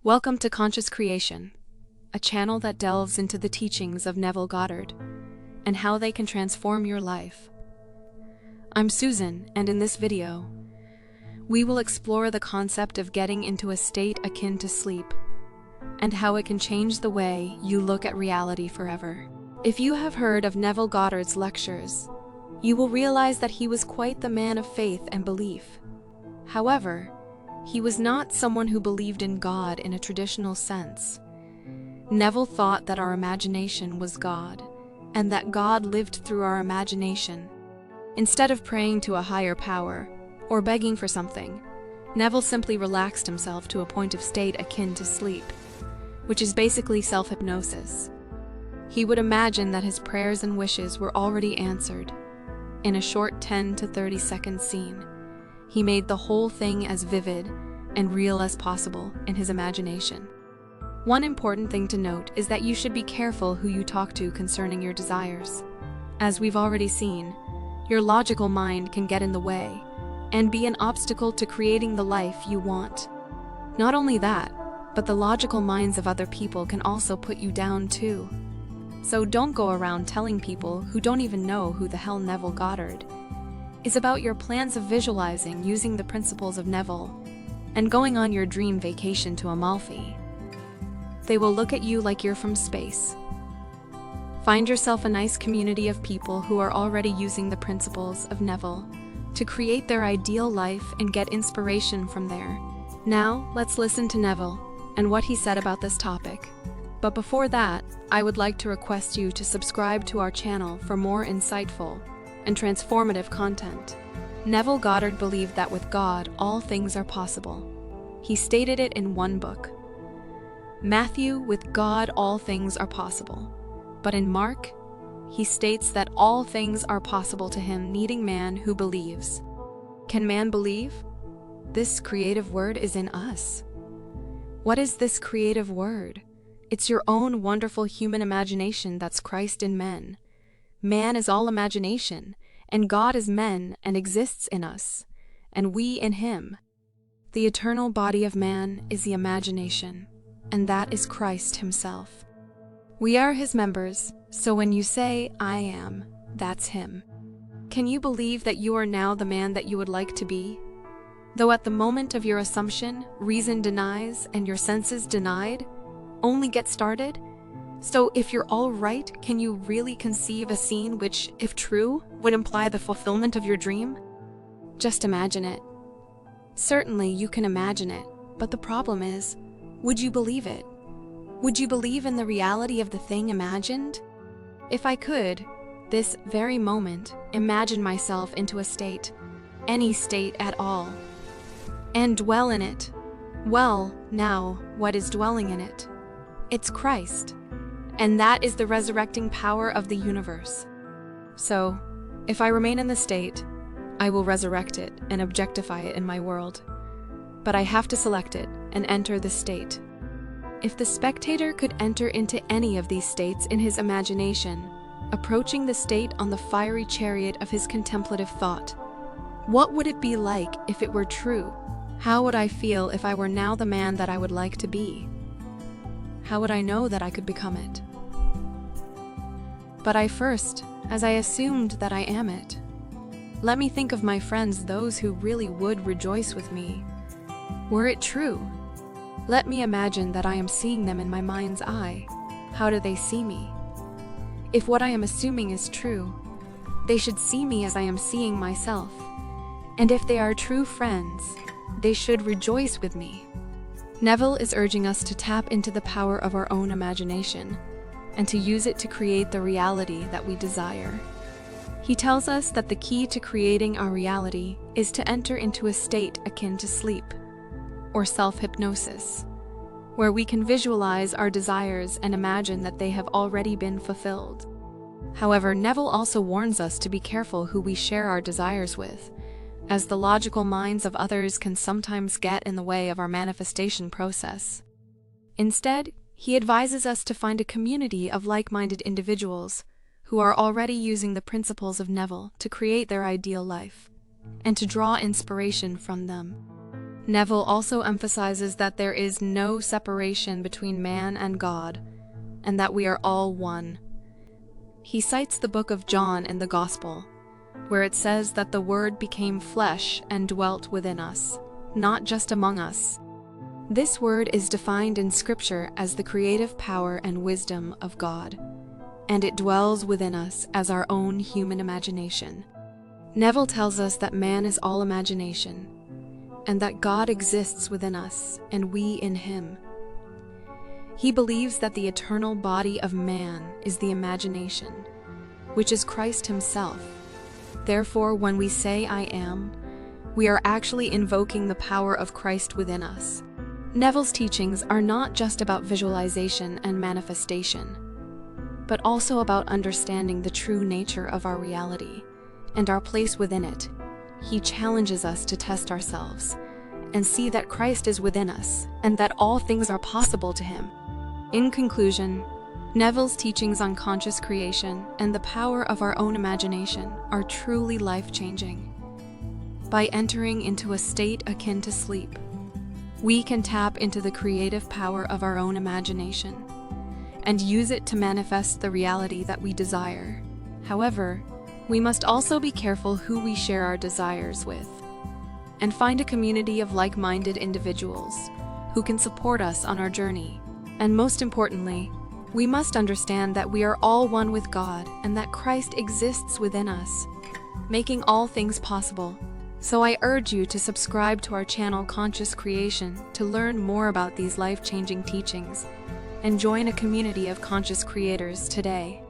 Welcome to Conscious Creation, a channel that delves into the teachings of Neville Goddard and how they can transform your life. I'm Susan, and in this video, we will explore the concept of getting into a state akin to sleep and how it can change the way you look at reality forever. If you have heard of Neville Goddard's lectures, you will realize that he was quite the man of faith and belief. However, he was not someone who believed in God in a traditional sense. Neville thought that our imagination was God, and that God lived through our imagination. Instead of praying to a higher power, or begging for something, Neville simply relaxed himself to a point of state akin to sleep, which is basically self-hypnosis. He would imagine that his prayers and wishes were already answered. In a short 10 to 30 second scene, he made the whole thing as vivid and real as possible in his imagination. One important thing to note is that you should be careful who you talk to concerning your desires. As we've already seen, your logical mind can get in the way and be an obstacle to creating the life you want. Not only that, but the logical minds of other people can also put you down too. So don't go around telling people who don't even know who the hell Neville Goddard is about your plans of visualizing using the principles of Neville and going on your dream vacation to Amalfi. They will look at you like you're from space. Find yourself a nice community of people who are already using the principles of Neville to create their ideal life and get inspiration from there. Now, let's listen to Neville and what he said about this topic. But before that, I would like to request you to subscribe to our channel for more insightful and transformative content. Neville Goddard believed that with God, all things are possible. He stated it in one book. Matthew, with God, all things are possible. But in Mark, he states that all things are possible to him, needing man who believes. Can man believe? This creative word is in us. What is this creative word? It's your own wonderful human imagination that's Christ in men. Man is all imagination, and God is men and exists in us, and we in him. The eternal body of man is the imagination, and that is Christ himself. We are his members, so when you say, I am, that's him. Can you believe that you are now the man that you would like to be? Though at the moment of your assumption, reason denies and your senses denied, only get started. So if you're all right, can you really conceive a scene which, if true, would imply the fulfillment of your dream? Just imagine it. Certainly you can imagine it, but the problem is, would you believe it? Would you believe in the reality of the thing imagined? If I could, this very moment, imagine myself into a state, any state at all, and dwell in it. Well, now, what is dwelling in it? It's Christ. And that is the resurrecting power of the universe. So, if I remain in the state, I will resurrect it and objectify it in my world. But I have to select it and enter the state. If the spectator could enter into any of these states in his imagination, approaching the state on the fiery chariot of his contemplative thought, what would it be like if it were true? How would I feel if I were now the man that I would like to be? How would I know that I could become it? But I first, as I assumed that I am it. Let me think of my friends, those who really would rejoice with me. Were it true? Let me imagine that I am seeing them in my mind's eye. How do they see me? If what I am assuming is true, they should see me as I am seeing myself. And if they are true friends, they should rejoice with me. Neville is urging us to tap into the power of our own imagination and to use it to create the reality that we desire. He tells us that the key to creating our reality is to enter into a state akin to sleep, or self-hypnosis, where we can visualize our desires and imagine that they have already been fulfilled. However, Neville also warns us to be careful who we share our desires with, as the logical minds of others can sometimes get in the way of our manifestation process. Instead, he advises us to find a community of like-minded individuals who are already using the principles of Neville to create their ideal life, and to draw inspiration from them. Neville also emphasizes that there is no separation between man and God, and that we are all one. He cites the book of John in the Gospel, where it says that the Word became flesh and dwelt within us, not just among us. This word is defined in Scripture as the creative power and wisdom of God, and it dwells within us as our own human imagination. Neville tells us that man is all imagination, and that God exists within us and we in him. He believes that the eternal body of man is the imagination, which is Christ himself. Therefore, when we say I am, we are actually invoking the power of Christ within us. Neville's teachings are not just about visualization and manifestation, but also about understanding the true nature of our reality and our place within it. He challenges us to test ourselves and see that Christ is within us and that all things are possible to him. In conclusion, Neville's teachings on conscious creation and the power of our own imagination are truly life-changing. By entering into a state akin to sleep, we can tap into the creative power of our own imagination and use it to manifest the reality that we desire. However, we must also be careful who we share our desires with, and find a community of like-minded individuals who can support us on our journey. And most importantly, we must understand that we are all one with God and that Christ exists within us, making all things possible. So I urge you to subscribe to our channel Conscious Creation to learn more about these life-changing teachings and join a community of conscious creators today.